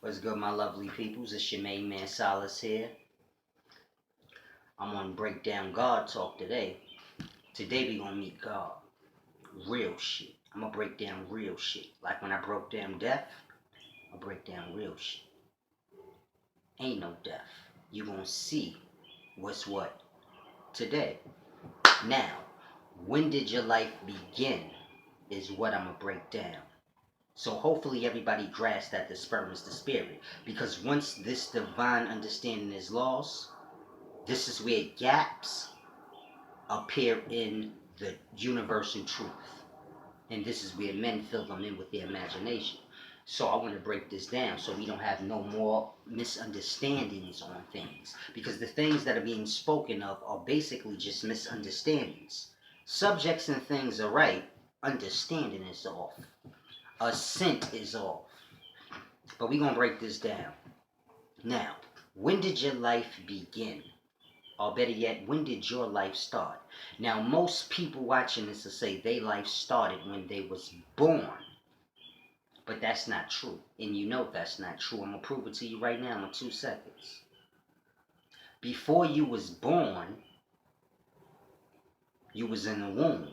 What's good, my lovely peoples? It's your main man Solace here. I'm on Breakdown God Talk today. Today we gonna meet God. Real shit. I'm gonna break down real shit. Like when I broke down death, I'll break down real shit. Ain't no death. You gonna see what's what today. Now, when did your life begin is what I'm gonna break down. So hopefully everybody grasps that the sperm is the spirit. Because once this divine understanding is lost, this is where gaps appear in the universal truth. And this is where men fill them in with their imagination. So I want to break this down so we don't have no more misunderstandings on things. Because the things that are being spoken of are basically just misunderstandings. Subjects and things are right, understanding is off. Assent is off. But we're going to break this down. Now, when did your life begin? Or better yet, when did your life start? Now, most people watching this will say their life started when they was born. But that's not true. And you know that's not true. I'm going to prove it to you right now in 2 seconds. Before you was born, you was in the womb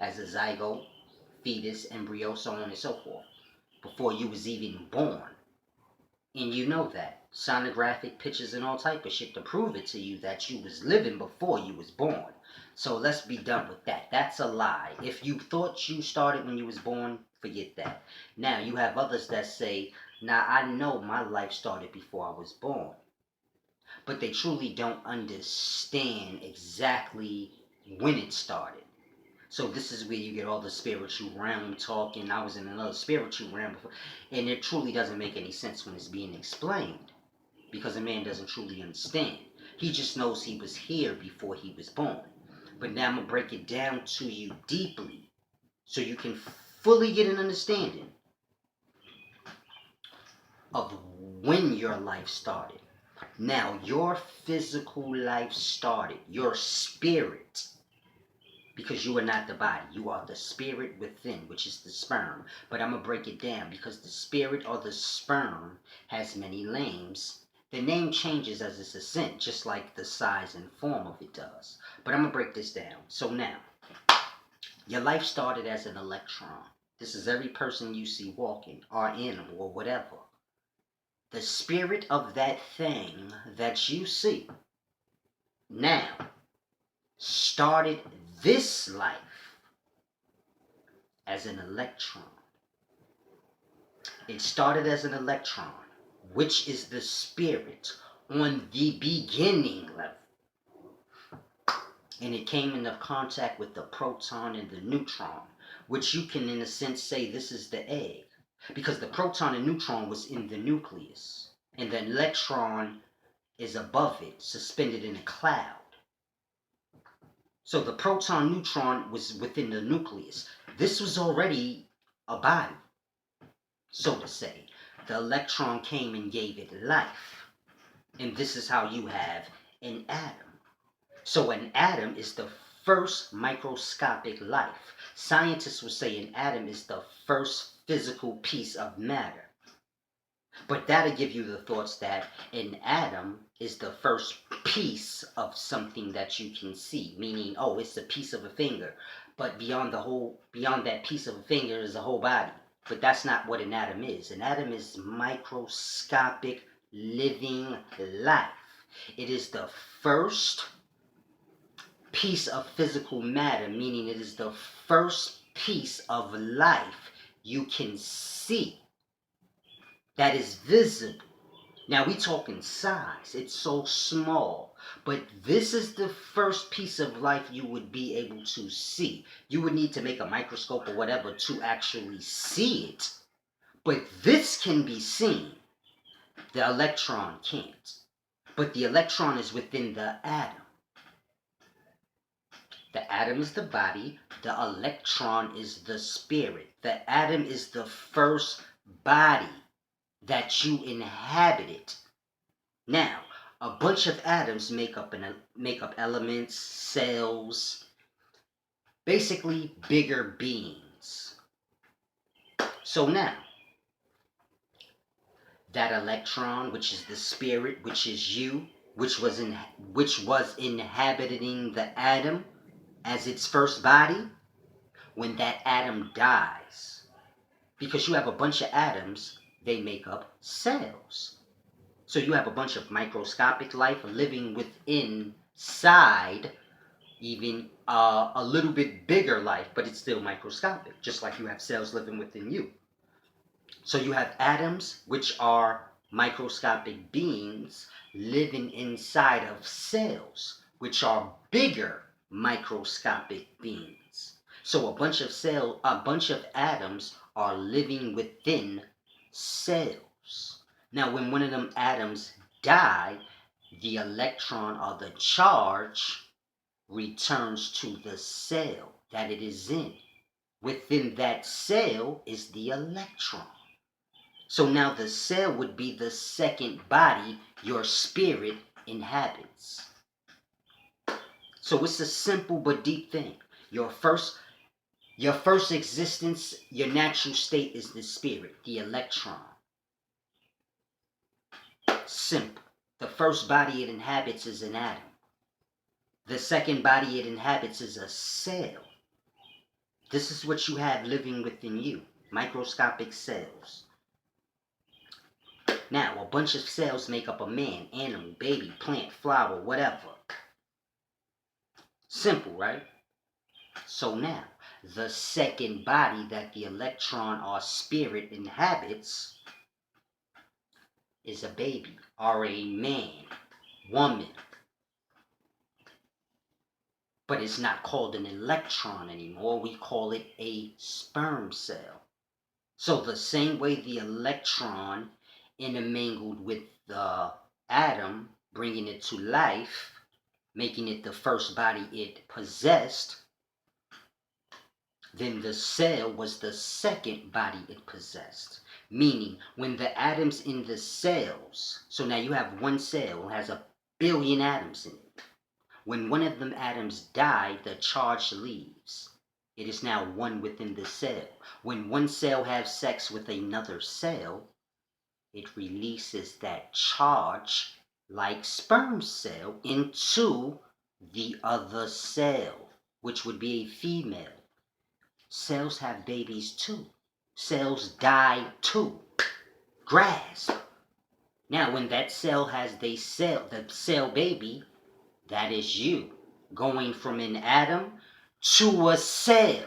as a zygote, fetus, embryo, so on and so forth. Before you was even born. And you know that. Sonographic pictures and all type of shit to prove it to you that you was living before you was born. So let's be done with that. That's a lie. If you thought you started when you was born, forget that. Now, you have others that say, nah, I know my life started before I was born. But they truly don't understand exactly when it started. So this is where you get all the spiritual realm talking. I was in another spiritual realm before. And it truly doesn't make any sense when it's being explained. Because a man doesn't truly understand. He just knows he was here before he was born. But now I'm going to break it down to you deeply. So you can fully get an understanding of when your life started. Now, your physical life started. Your spirit. Because you are not the body. You are the spirit within, which is the sperm. But I'm going to break it down because the spirit or the sperm has many names. The name changes as it's ascent, just like the size and form of it does. But I'm going to break this down. So now, your life started as an electron. This is every person you see walking, or animal, or whatever. The spirit of that thing that you see now started this life as an electron. It started as an electron, which is the spirit on the beginning level. And it came into contact with the proton and the neutron, which you can in a sense say this is the egg. Because the proton and neutron was in the nucleus. And the electron is above it, suspended in a cloud. So the proton neutron was within the nucleus. This was already a body, so to say. The electron came and gave it life. And this is how you have an atom. So an atom is the first microscopic life. Scientists will say an atom is the first physical piece of matter. But that'll give you the thoughts that an atom is the first piece of something that you can see. Meaning, oh, it's a piece of a finger. But beyond that piece of a finger is a whole body. But that's not what an atom is. An atom is microscopic living life. It is the first piece of physical matter, meaning it is the first piece of life you can see that is visible. Now we talking size, it's so small, but this is the first piece of life you would be able to see. You would need to make a microscope or whatever to actually see it, but this can be seen. The electron can't, but the electron is within the atom. The atom is the body, the electron is the spirit. The atom is the first body that you inhabited. Now, a bunch of atoms make up elements, cells, basically bigger beings. So now, that electron, which is the spirit, which is you, which was inhabiting the atom as its first body, when that atom dies, because you have a bunch of atoms, they make up cells. So you have a bunch of microscopic life living within inside even a little bit bigger life, but it's still microscopic, just like you have cells living within you. So you have atoms, which are microscopic beings living inside of cells, which are bigger microscopic beings. So a bunch of atoms are living within cells. Now, when one of them atoms die, the electron or the charge returns to the cell that it is in. Within that cell is the electron. So now the cell would be the second body your spirit inhabits. So it's a simple but deep thing. Your first existence, your natural state is the spirit, the electron. Simple. The first body it inhabits is an atom. The second body it inhabits is a cell. This is what you have living within you, microscopic cells. Now, a bunch of cells make up a man, animal, baby, plant, flower, whatever. Simple, right? So now, the second body that the electron or spirit inhabits is a baby, or a man, woman. But it's not called an electron anymore. We call it a sperm cell. So the same way the electron intermingled with the atom, bringing it to life, making it the first body it possessed, then the cell was the second body it possessed. Meaning, when the atoms in the cells, so now you have one cell, has a billion atoms in it. When one of them atoms die, the charge leaves. It is now one within the cell. When one cell has sex with another cell, it releases that charge like sperm cell into the other cell, which would be a female. Cells have babies too. Cells die too. Grasp. Now, when that cell has the cell baby, that is you going from an atom to a cell.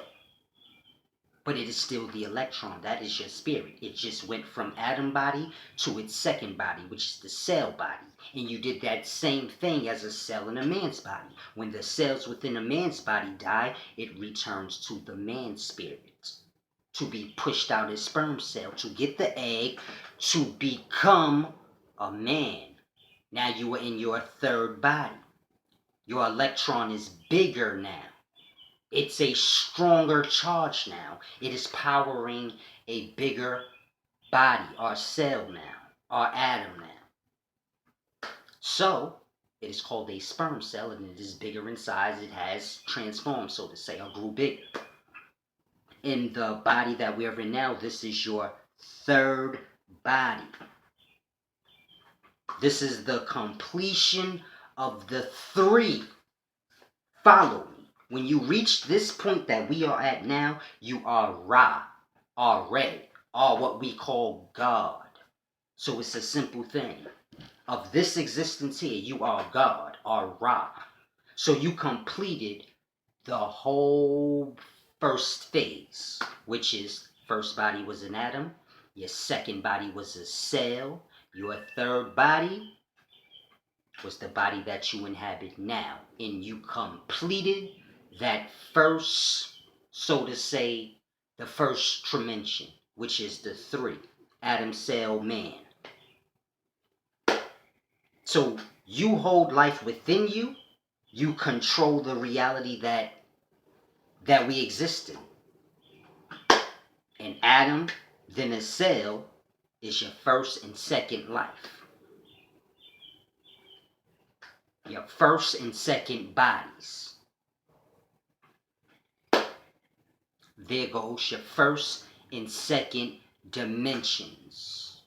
But it is still the electron. That is your spirit. It just went from atom body to its second body, which is the cell body. And you did that same thing as a cell in a man's body. When the cells within a man's body die, it returns to the man's spirit to be pushed out as sperm cell, to get the egg, to become a man. Now you are in your third body. Your electron is bigger now. It's a stronger charge now. It is powering a bigger body or cell now, or atom now. So, it is called a sperm cell, and it is bigger in size. It has transformed, so to say, or grew bigger. In the body that we are in now, this is your third body. This is the completion of the three. Follow me. When you reach this point that we are at now, you are Ra, or Re, or what we call God. So it's a simple thing. Of this existence here, you are God, or Ra. So you completed the whole first phase, which is first body was an atom, your second body was a cell, your third body was the body that you inhabit now. And you completed that first, so to say, the first dimension, which is the three, atom, cell, man. So you hold life within you. You control the reality that we exist in. An atom, then a cell, is your first and second life. Your first and second bodies. There goes your first and second dimensions.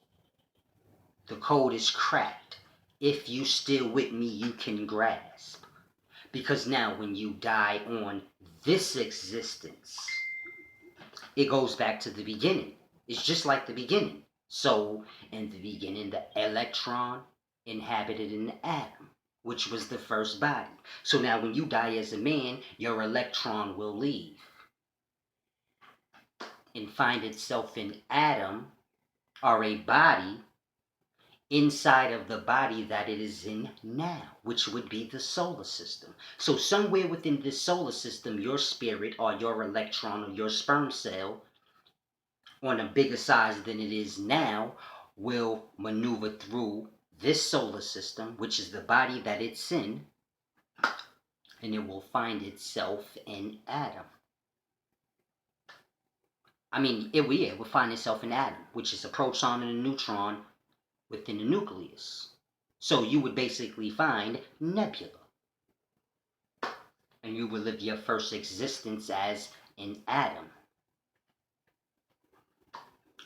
The code is cracked. If you still with me, you can grasp. Because now when you die on this existence, it goes back to the beginning. It's just like the beginning. So in the beginning, the electron inhabited an atom, which was the first body. So now when you die as a man, your electron will leave and find itself an atom or a body inside of the body that it is in now, which would be the solar system. So somewhere within this solar system, your spirit or your electron or your sperm cell on a bigger size than it is now will maneuver through this solar system, which is the body that it's in, and it will find itself an atom. It will find itself an atom, which is a proton and a neutron within the nucleus. So you would basically find nebula. And you will live your first existence as an atom.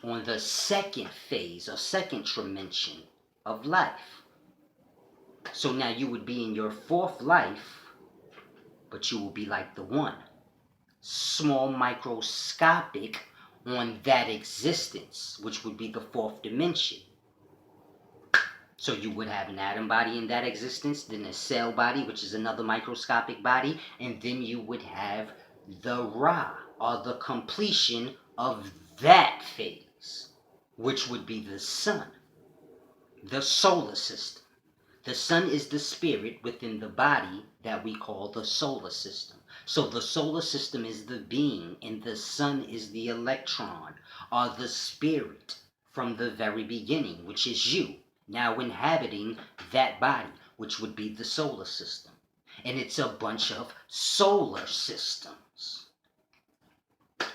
On the second phase or second dimension of life. So now you would be in your fourth life, but you will be like the one. Small, microscopic on that existence, which would be the fourth dimension. So you would have an atom body in that existence, then a cell body, which is another microscopic body, and then you would have the Ra, or the completion of that phase, which would be the sun, the solar system. The sun is the spirit within the body that we call the solar system. So the solar system is the being, and the sun is the electron, or the spirit from the very beginning, which is you, now inhabiting that body, which would be the solar system. And it's a bunch of solar systems.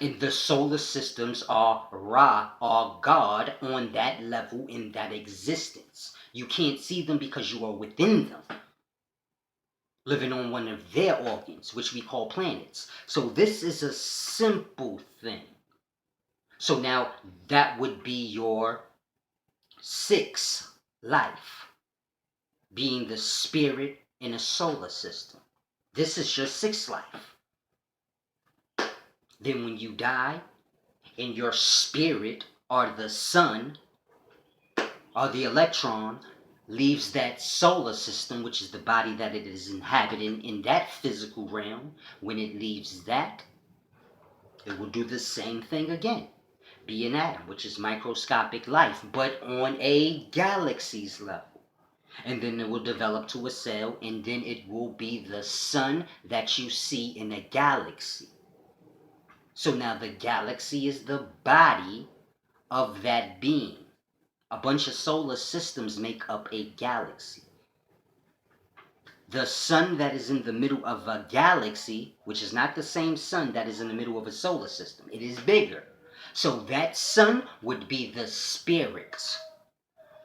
And the solar systems are Ra, or God, on that level in that existence. You can't see them because you are within them, living on one of their organs, which we call planets. So this is a simple thing. So now that would be your sixth life, being the spirit in a solar system. This is your sixth life. Then when you die, and your spirit, or the sun, or the electron, leaves that solar system, which is the body that it is inhabiting in that physical realm, when it leaves that, it will do the same thing again. Be an atom, which is microscopic life, but on a galaxy's level. And then it will develop to a cell, and then it will be the sun that you see in a galaxy. So now the galaxy is the body of that being. A bunch of solar systems make up a galaxy. The sun that is in the middle of a galaxy, which is not the same sun that is in the middle of a solar system, it is bigger. So that sun would be the spirit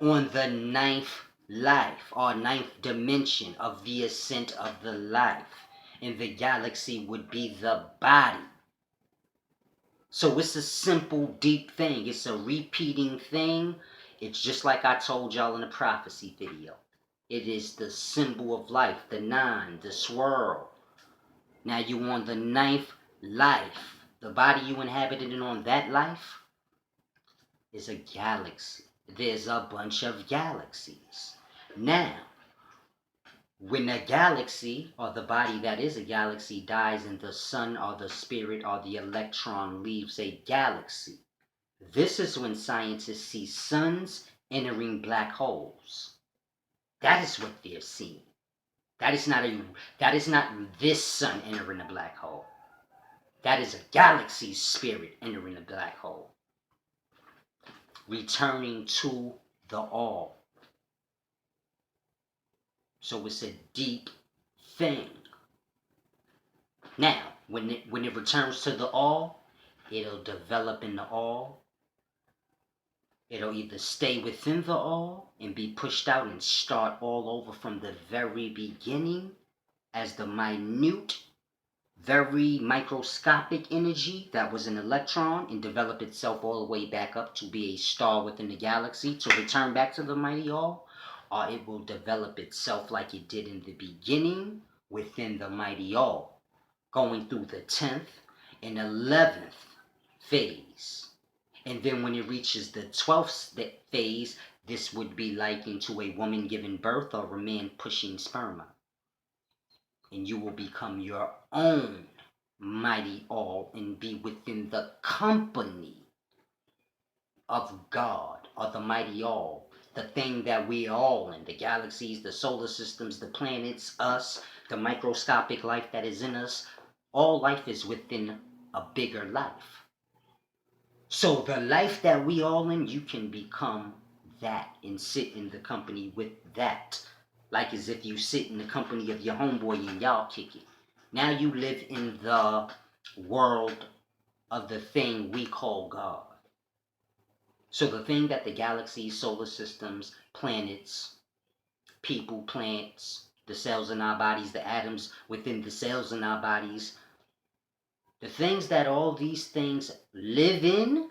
on the ninth life, or ninth dimension of the ascent of the life. And the galaxy would be the body. So it's a simple, deep thing. It's a repeating thing. It's just like I told y'all in the prophecy video. It is the symbol of life, the nine, the swirl. Now you on the ninth life. The body you inhabited on that life is a galaxy. There's a bunch of galaxies. Now, when a galaxy, or the body that is a galaxy, dies and the sun or the spirit or the electron leaves a galaxy, this is when scientists see suns entering black holes. That is what they're seeing. That is not this sun entering a black hole. That is a galaxy's spirit entering a black hole. Returning to the all. So it's a deep thing. Now, when it returns to the all, it'll develop in the all. It'll either stay within the all and be pushed out and start all over from the very beginning as the minute very microscopic energy that was an electron and develop itself all the way back up to be a star within the galaxy to return back to the mighty all, or it will develop itself like it did in the beginning within the mighty all, going through the 10th and 11th phase. And then when it reaches the 12th phase, this would be likened to a woman giving birth or a man pushing sperma. And you will become your own mighty all and be within the company of God or the mighty all, the thing that we are all in, the galaxies, the solar systems, the planets, us, the microscopic life that is in us. All life is within a bigger life. So the life that we all in, you can become that and sit in the company with that. Like as if you sit in the company of your homeboy and y'all kick it. Now you live in the world of the thing we call God. So the thing that the galaxies, solar systems, planets, people, plants, the cells in our bodies, the atoms within the cells in our bodies, the things that all these things live in,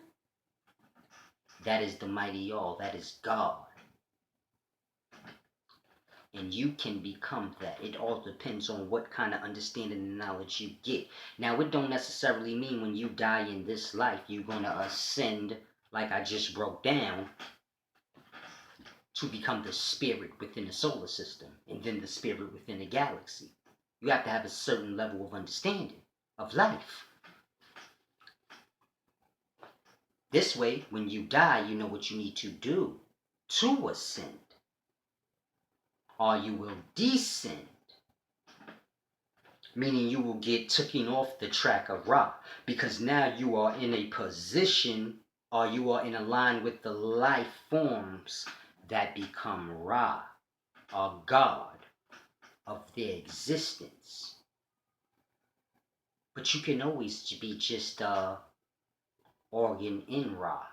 that is the mighty all, that is God. And you can become that. It all depends on what kind of understanding and knowledge you get. Now, it don't necessarily mean when you die in this life, you're going to ascend, like I just broke down, to become the spirit within the solar system, and then the spirit within the galaxy. You have to have a certain level of understanding of life. This way, when you die, you know what you need to do to ascend, or you will descend, meaning you will get taken off the track of Ra, because now you are in a position, or you are in a line with the life forms that become Ra, or God of their existence. But you can always be just organ in Ra.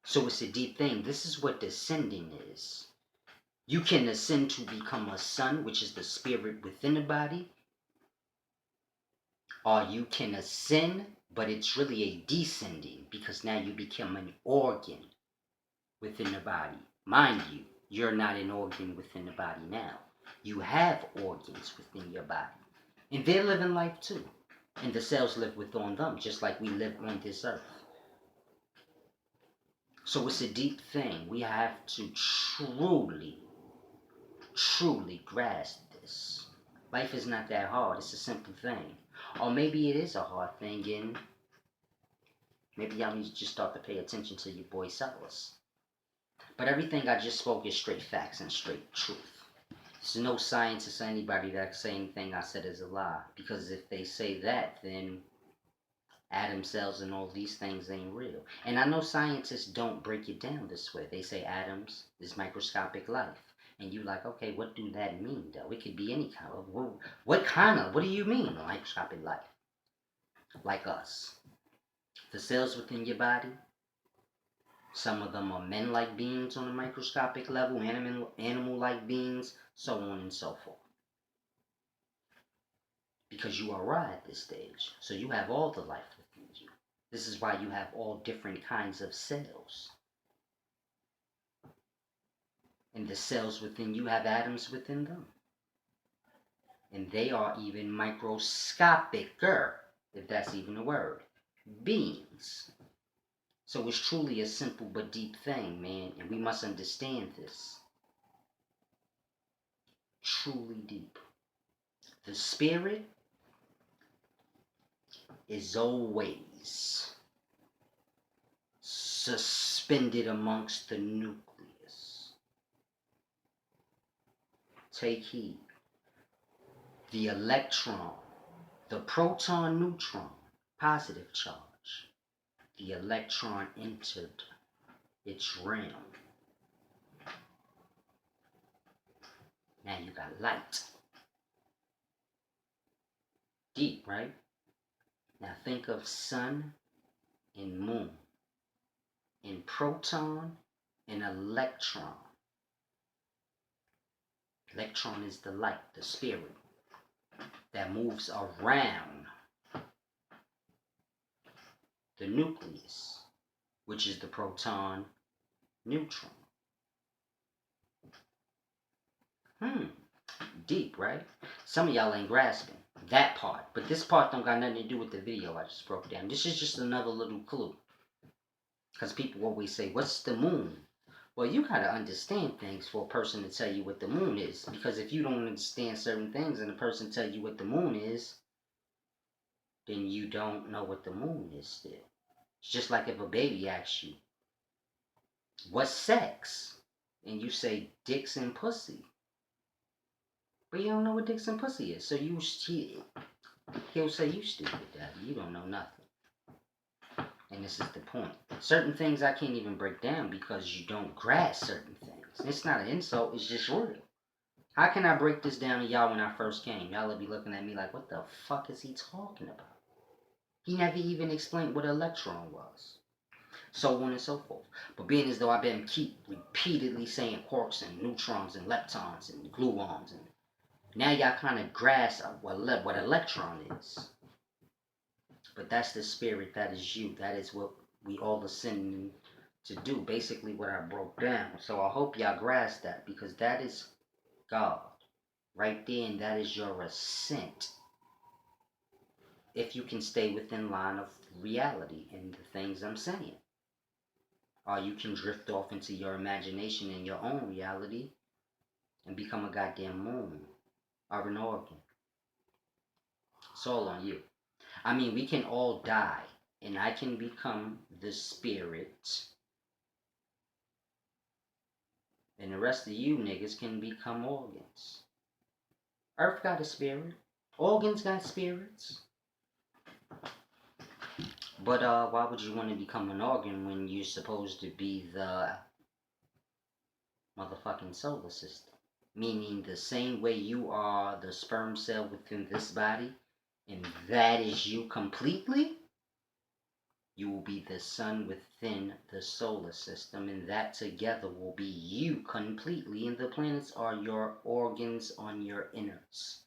So it's a deep thing. This is what descending is. You can ascend to become a son, which is the spirit within the body. Or you can ascend, but it's really a descending, because now you become an organ within the body. Mind you, you're not an organ within the body now. You have organs within your body. And they're living life too. And the cells live within them, just like we live on this earth. So it's a deep thing. We have to truly grasp this. Life is not that hard. It's a simple thing. Or maybe it is a hard thing, and maybe y'all need to just start to pay attention to your boy Solace. But everything I just spoke is straight facts and straight truth. There's no scientist or anybody that can say anything I said is a lie. Because if they say that, then atom cells and all these things ain't real. And I know scientists don't break it down this way. They say atoms is microscopic life. And you like, okay, what do that mean though? It could be any kind of, what do you mean microscopic life? Like us. The cells within your body, some of them are men-like beings on a microscopic level, animal-like beings, so on and so forth. Because you are Ra at this stage, so you have all the life within you. This is why you have all different kinds of cells. And the cells within you have atoms within them. And they are even microscopicer, if that's even a word, beings. So it's truly a simple but deep thing, man, and we must understand this. Truly deep. The spirit is always suspended amongst the nucleus. Take heed. The electron, the proton, neutron, positive charge. The electron entered its realm. Now you got light. Deep, right? Now think of sun and moon, and proton and electron. Electron is the light, the spirit. that moves around the nucleus, which is the proton neutron. Deep, right? Some of y'all ain't grasping that part, but this part don't got nothing to do with the video I just broke down. This is just another little clue. Because people always say, what's the moon? Well, you gotta understand things for a person to tell you what the moon is. Because if you don't understand certain things and a person tell you what the moon is, then you don't know what the moon is still. It's just like if a baby asks you, what's sex? And you say dicks and pussy. But you don't know what dicks and pussy is. So he'll say, you stupid, daddy. You don't know nothing. And this is the point. Certain things I can't even break down because you don't grasp certain things. It's not an insult. It's just real. How can I break this down to y'all when I first came? Y'all will be looking at me like, what the fuck is he talking about? He never even explained what an electron was. So on and so forth. But being as though I've been keep repeatedly saying quarks and neutrons and leptons and gluons, and now y'all kind of grasp what electron is. But that's the spirit, that is you. That is what we all ascend to do. Basically what I broke down. So I hope y'all grasp that, because that is God. Right there, and that is your ascent. If you can stay within line of reality and the things I'm saying. Or you can drift off into your imagination and your own reality and become a goddamn moon or an organ. It's all on you. I mean, we can all die, and I can become the spirit, and the rest of you niggas can become organs. Earth got a spirit. Organs got spirits. But why would you want to become an organ when you're supposed to be the motherfucking solar system? Meaning the same way you are the sperm cell within this body, and that is you completely, you will be the sun within the solar system, and that together will be you completely, and the planets are your organs on your innards.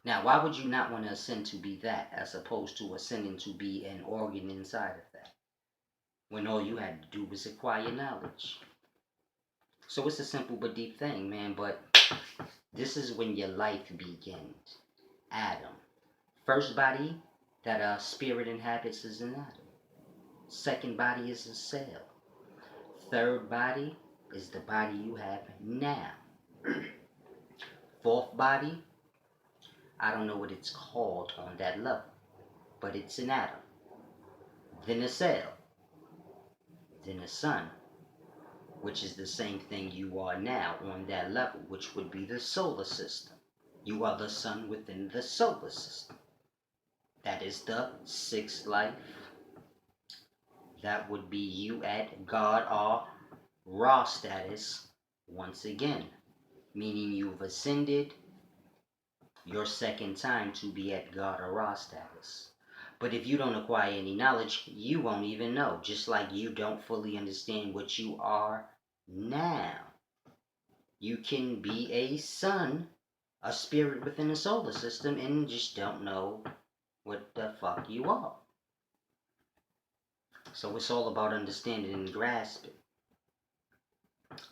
Now, why would you not want to ascend to be that, as opposed to ascending to be an organ inside of that, when all you had to do was acquire knowledge? So it's a simple but deep thing, man, but this is when your life begins. Adam. First body that a spirit inhabits is an atom. Second body is a cell. Third body is the body you have now. Fourth body, I don't know what it's called on that level, but it's an atom. Then a cell. Then a sun, which is the same thing you are now on that level, which would be the solar system. You are the sun within the solar system. That is the sixth life. That would be you at God or Ra status once again. Meaning you've ascended your second time to be at God or Ra status. But if you don't acquire any knowledge, you won't even know. Just like you don't fully understand what you are now. You can be a sun, a spirit within the solar system, and just don't know what the fuck you are. So it's all about understanding and grasping.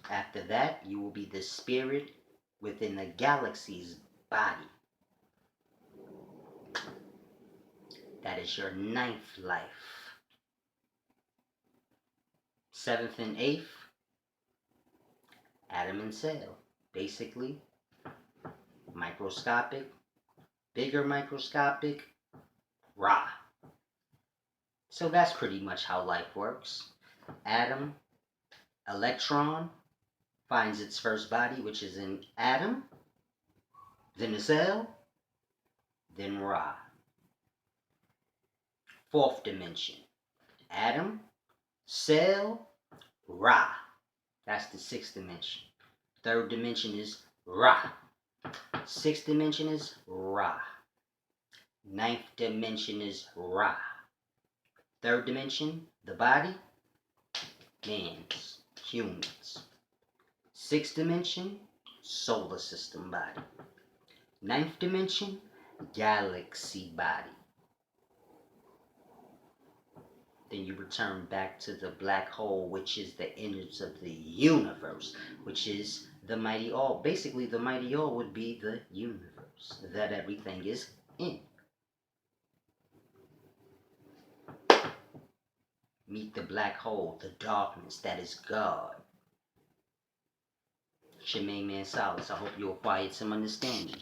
After that, you will be the spirit within the galaxy's body. That is your ninth life. Seventh and eighth, atom and cell. Basically, microscopic, bigger microscopic, Ra. So that's pretty much how life works. Atom, electron, finds its first body, which is an atom, then a cell, then Ra. Fourth dimension, atom, cell, Ra. That's the sixth dimension. Third dimension is Ra. Sixth dimension is Ra. Ninth dimension is Ra. Third dimension, the body, man's, humans. Sixth dimension, solar system body. Ninth dimension, galaxy body. Then you return back to the black hole, which is the innards of the universe, which is the mighty all. Basically, the mighty all would be the universe that everything is in. Meet the black hole, the darkness that is God. It's your main man Solace. I hope you acquired some understanding.